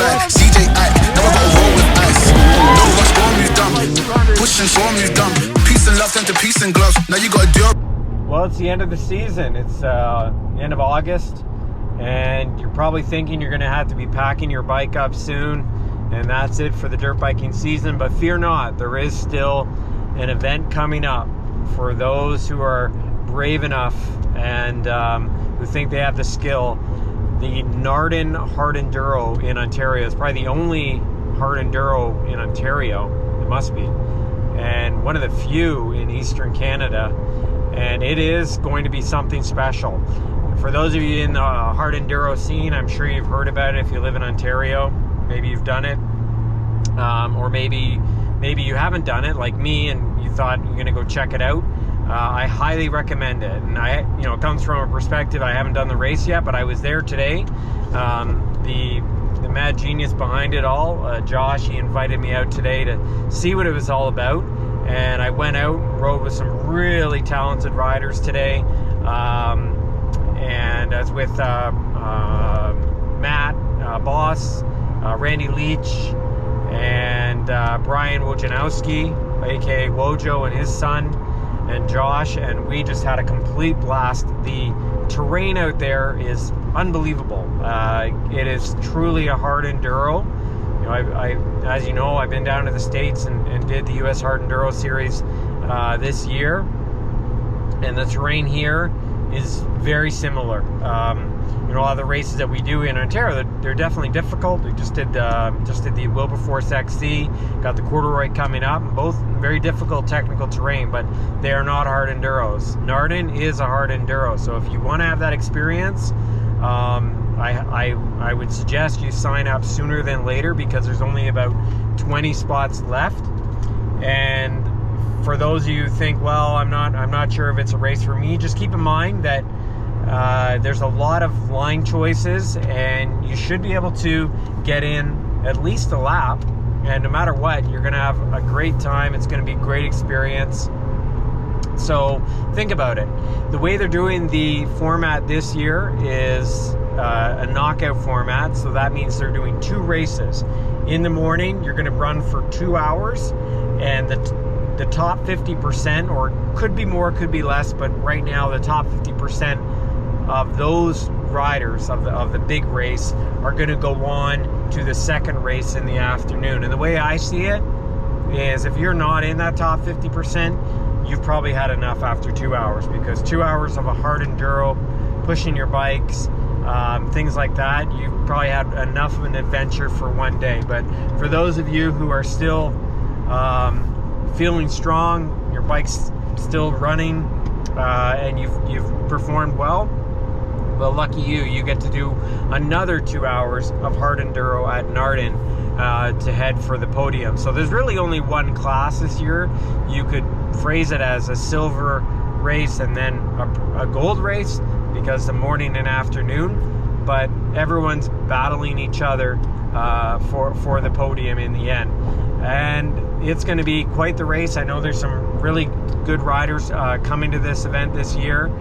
side. CJ I never got a roll with ice. No rush, go move dumb. Pushing, so move dumb. Peace and love turned to peace and gloves. Now you gotta do. Well, it's the end of the season. It's the end of August, and you're probably thinking you're going to have to be packing your bike up soon, and that's it for the dirt biking season. But fear not, there is still an event coming up for those who are brave enough and who think they have the skill. The Gnarden Hard Enduro in Ontario is probably the only hard enduro in Ontario. It must be, and one of the few in Eastern Canada. And it is going to be something special. For those of you in the hard enduro scene, I'm sure you've heard about it if you live in Ontario. Maybe you've done it, or maybe you haven't done it like me and you thought you're going to go check it out. I highly recommend it. And it comes from a perspective, I haven't done the race yet, but I was there today. The mad genius behind it all, Josh, he invited me out today to see what it was all about. And I went out and rode with some really talented riders today. And I was with Matt Boss, Randy Leach, and Brian Wojnowski, aka Wojo, and his son, and Josh. And we just had a complete blast. The terrain out there is unbelievable. It is truly a hard enduro. As you know, I've been down to the States and did the U.S. Hard Enduro Series this year, and the terrain here is very similar. A lot of the races that we do in Ontario, they're definitely difficult. We just did the Wilberforce XC, got the Corduroy coming up, both very difficult technical terrain, but they are not hard enduros. Gnarden is a hard enduro, so if you want to have that experience, I would suggest you sign up sooner than later, because there's only about 20 spots left. And for those of you who think, well, I'm not sure if it's a race for me, just keep in mind that there's a lot of line choices, and you should be able to get in at least a lap. And no matter what, you're going to have a great time. It's going to be a great experience. So think about it. The way they're doing the format this year is a knockout format. So that means they're doing 2 races. In the morning, you're going to run for 2 hours, and the top 50%, or could be more, could be less, but right now the top 50% of those riders of the big race are going to go on to the second race in the afternoon. And the way I see it is, if you're not in that top 50%, you've probably had enough after 2 hours, because 2 hours of a hard enduro, pushing your bikes, things like that, you've probably had enough of an adventure for one day. But for those of you who are still feeling strong, your bike's still running, and you've performed well, lucky you get to do another 2 hours of hard enduro at Gnarden to head for the podium. So there's really only one class this year. You could phrase it as a silver race and then a gold race, because the morning and afternoon, but everyone's battling each other for the podium in the end. And it's going to be quite the race. I know there's some really good riders coming to this event this year,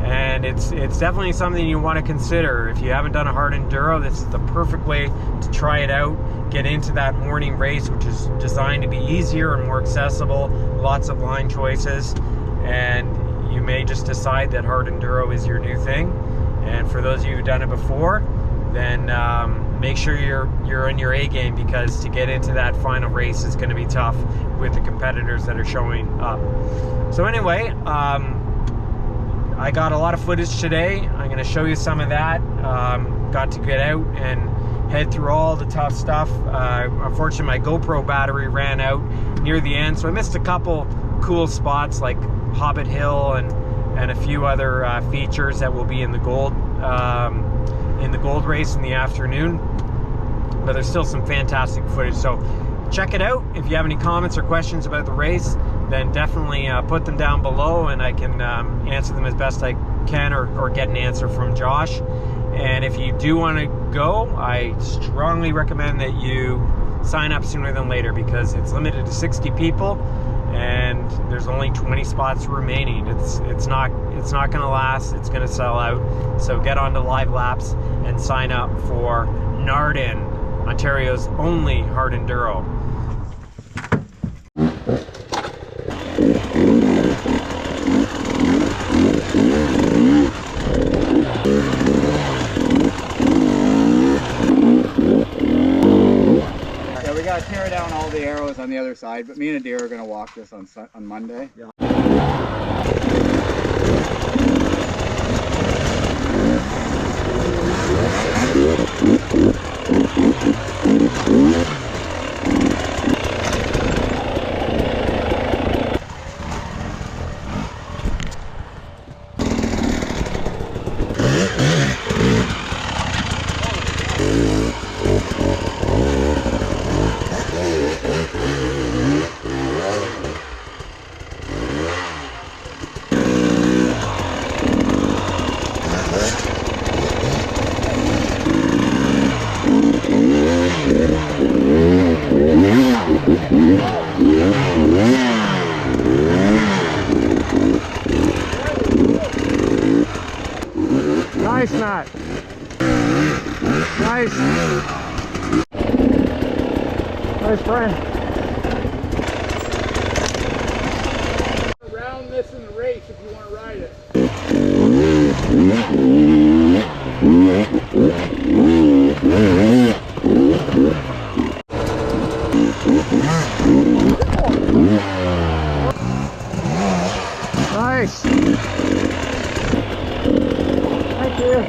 and it's definitely something you want to consider. If you haven't done a hard enduro, this is the perfect way to try it out. Get into that morning race, which is designed to be easier and more accessible, lots of line choices, and you may just decide that hard enduro is your new thing. And for those of you who've done it before, then make sure you're in your A game, because to get into that final race is going to be tough with the competitors that are showing up. So anyway, I got a lot of footage today. I'm going to show you some of that. Got to get out and head through all the tough stuff. Unfortunately, my GoPro battery ran out near the end, so I missed a couple cool spots like Hobbit Hill and a few other features that will be in the gold race in the afternoon. But there's still some fantastic footage, so check it out. If you have any comments or questions about the race, then definitely put them down below, and I can answer them as best I can, or get an answer from Josh. And if you do want to go, I strongly recommend that you sign up sooner than later, because it's limited to 60 people and there's only 20 spots remaining. It's not going to last. It's going to sell out. So get on to Live Laps and sign up for Gnarden. Ontario's only hard enduro. Yeah, we gotta tear down all the arrows on the other side, but me and Adair are gonna walk this on Monday. Yeah. Nice, Matt. Nice. Nice, Brian. Around this in the race if you want to ride it. Nice. Thank you.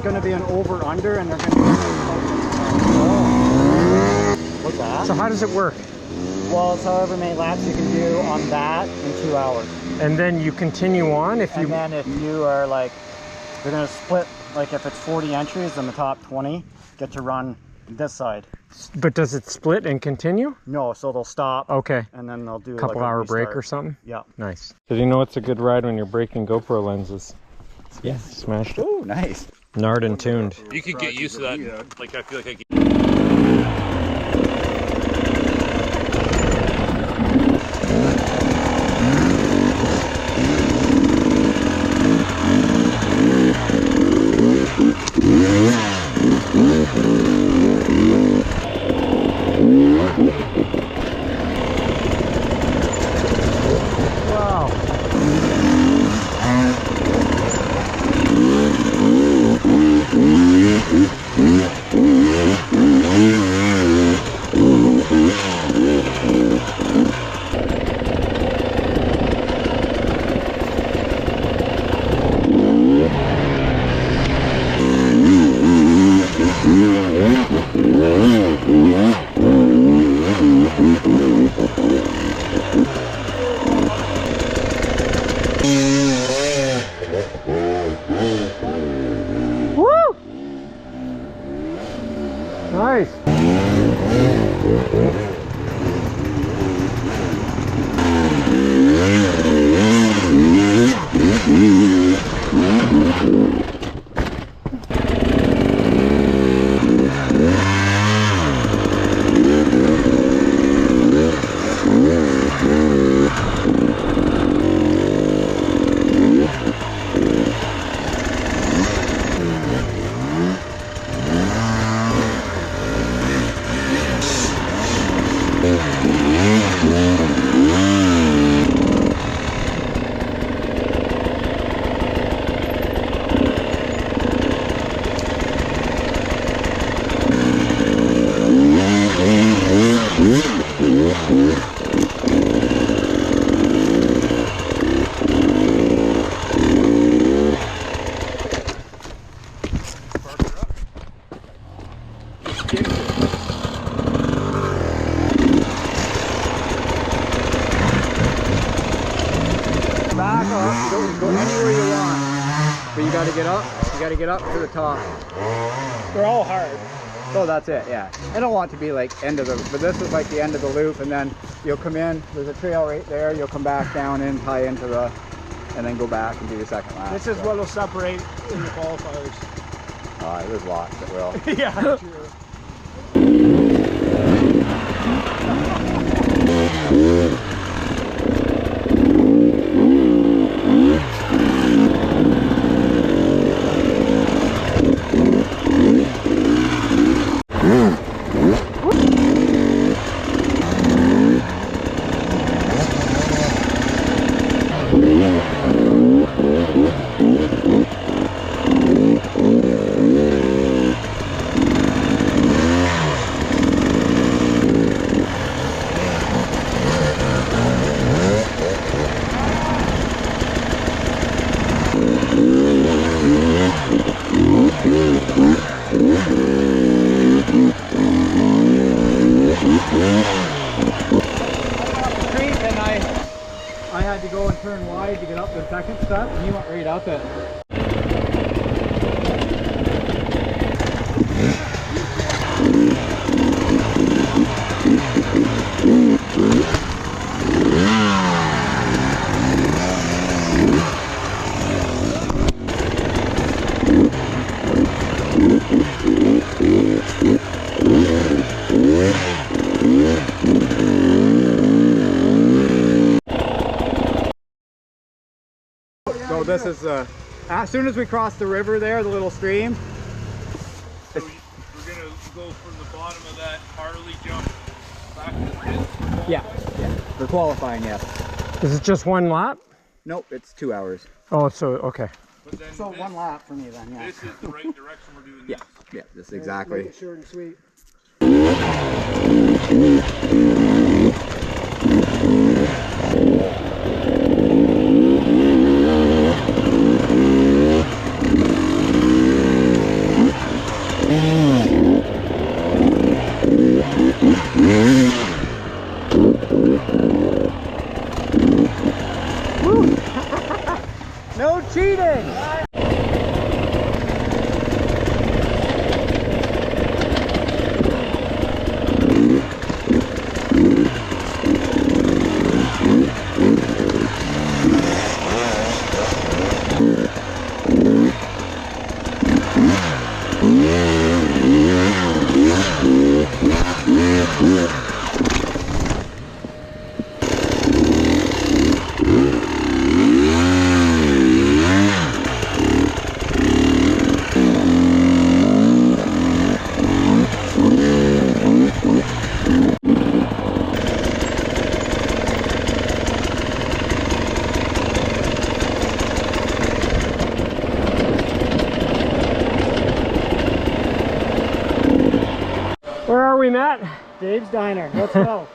Going to be an over-under and they're going to What's that? So how does it work? Well, it's however many laps you can do on that in 2 hours. And then you continue on if you... And then if you are like, they're going to split, like if it's 40 entries and the top 20 get to run this side. But does it split and continue? No, so they'll stop. Okay. And then they'll do Couple like hour break or something? Yeah. Nice. So do you know it's a good ride when you're breaking GoPro lenses? Yes. Smashed it. Oh, nice. Gnarden tuned. You could get used to that. Like I feel like I get... Wow. Nice. Back up, go anywhere you want. But you gotta get up, to the top. They're all hard. So that's it, yeah. I don't want to be like end of the, but this is like the end of the loop, and then you'll come in, there's a trail right there, you'll come back down in, tie into the, and then go back and do your second lap. This is what will separate in the qualifiers. There's lots that will. Yeah, true. I had to go and turn wide to get up the second step, and he went right up it. So this is, as soon as we cross the river there, the little stream. So we're gonna go from the bottom of that Harley jump back to the pit? Yeah, for qualifying, yes. Is it just one lap? Nope, it's 2 hours. Oh, so, okay. But then So this, 1 lap for me then, yeah. this is the right direction we're doing Yeah, this. yeah, this exactly. Make it short and sweet. No cheating! Where are we, Matt? Dave's Diner. Let's go.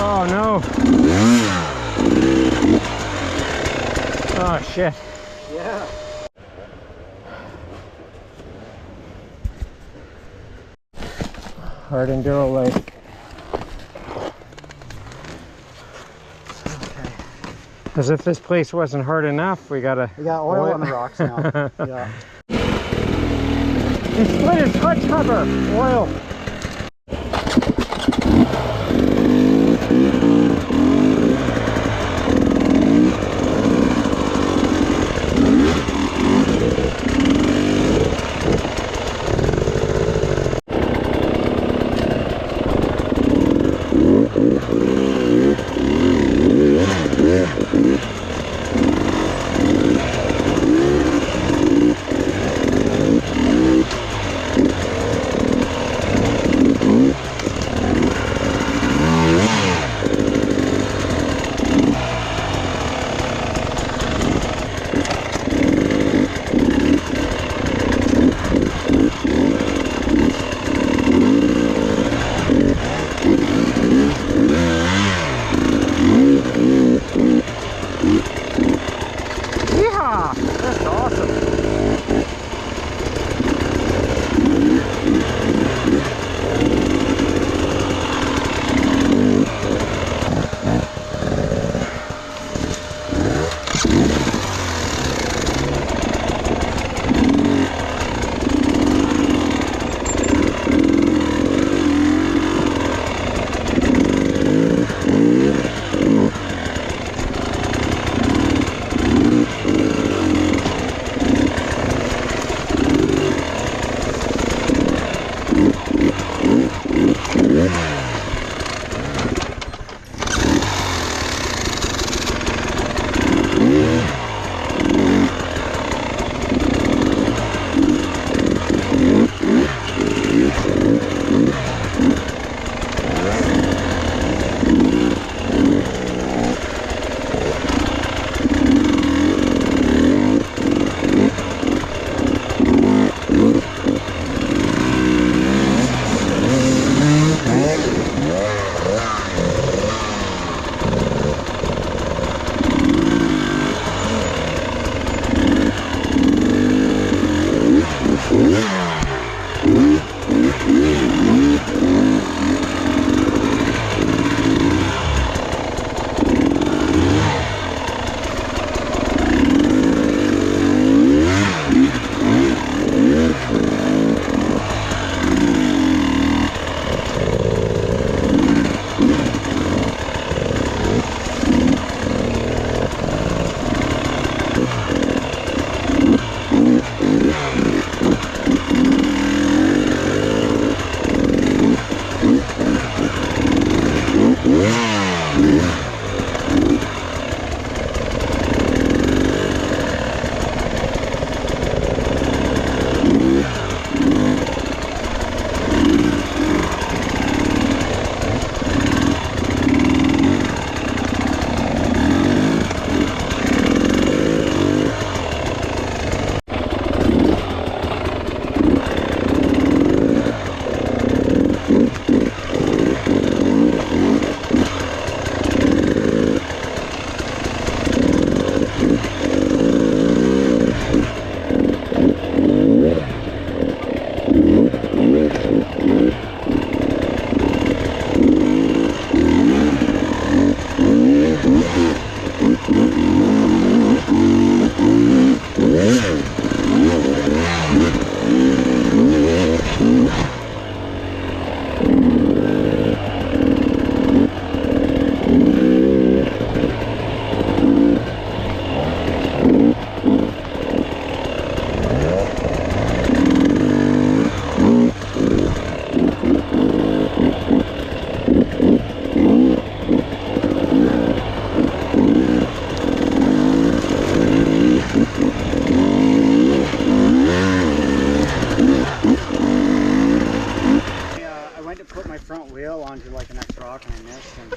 Oh no. Oh shit. Yeah. Hard Enduro Lake. As if this place wasn't hard enough, we got oil on the rocks now. Yeah. He split his hutch cover. Oil.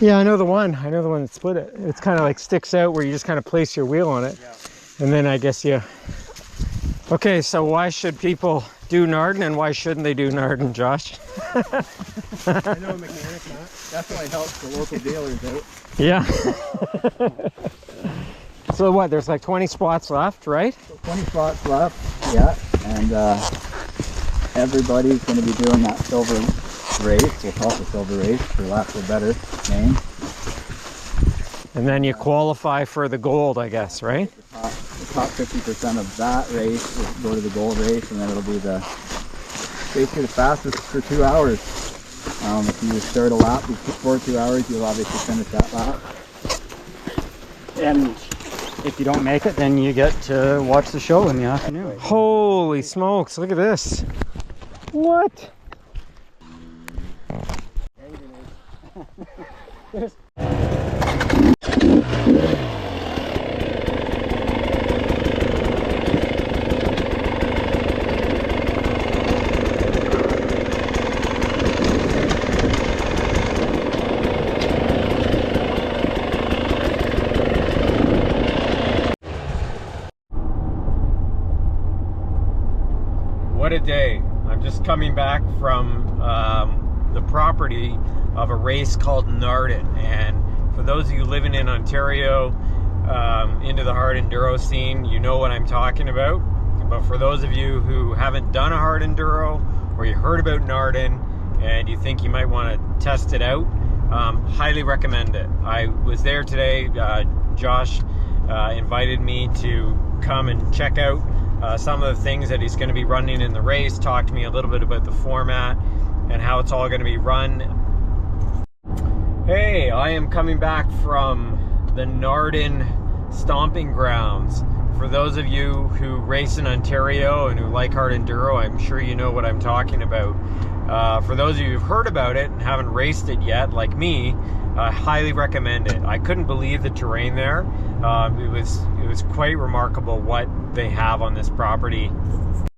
Yeah, I know the one. I know the one that split it. It's kind of like sticks out where you just kind of place your wheel on it. Yeah. And then I guess you... Okay, so why should people do Gnarden and why shouldn't they do Gnarden, Josh? I know a mechanic, Matt. Definitely helps the local dealers out. Yeah. So what, there's like 20 spots left, right? So 20 spots left, yeah. And everybody's going to be doing that silver race. We'll call it the silver race for lack of a better name. And then you qualify for the gold, I guess, right? The top 50% of that race will go to the gold race, and then it'll be basically the fastest for 2 hours. If you start a lap before 2 hours, you'll obviously finish that lap. And if you don't make it, then you get to watch the show in the afternoon. Holy smokes, look at this. What? What a day. I'm just coming back from the property of a race called Gnarden, and for those of you living in Ontario, into the hard enduro scene, you know what I'm talking about. But for those of you who haven't done a hard enduro, or you heard about Gnarden and you think you might want to test it out, highly recommend it. I was there today. Josh invited me to come and check out some of the things that he's going to be running in the race, talk to me a little bit about the format and how it's all going to be run. Hey, I am coming back from the Gnarden stomping grounds. For those of you who race in Ontario and who like hard enduro, I'm sure you know what I'm talking about. For those of you who've heard about it and haven't raced it yet, like me, I highly recommend it. I couldn't believe the terrain there. It was quite remarkable what they have on this property.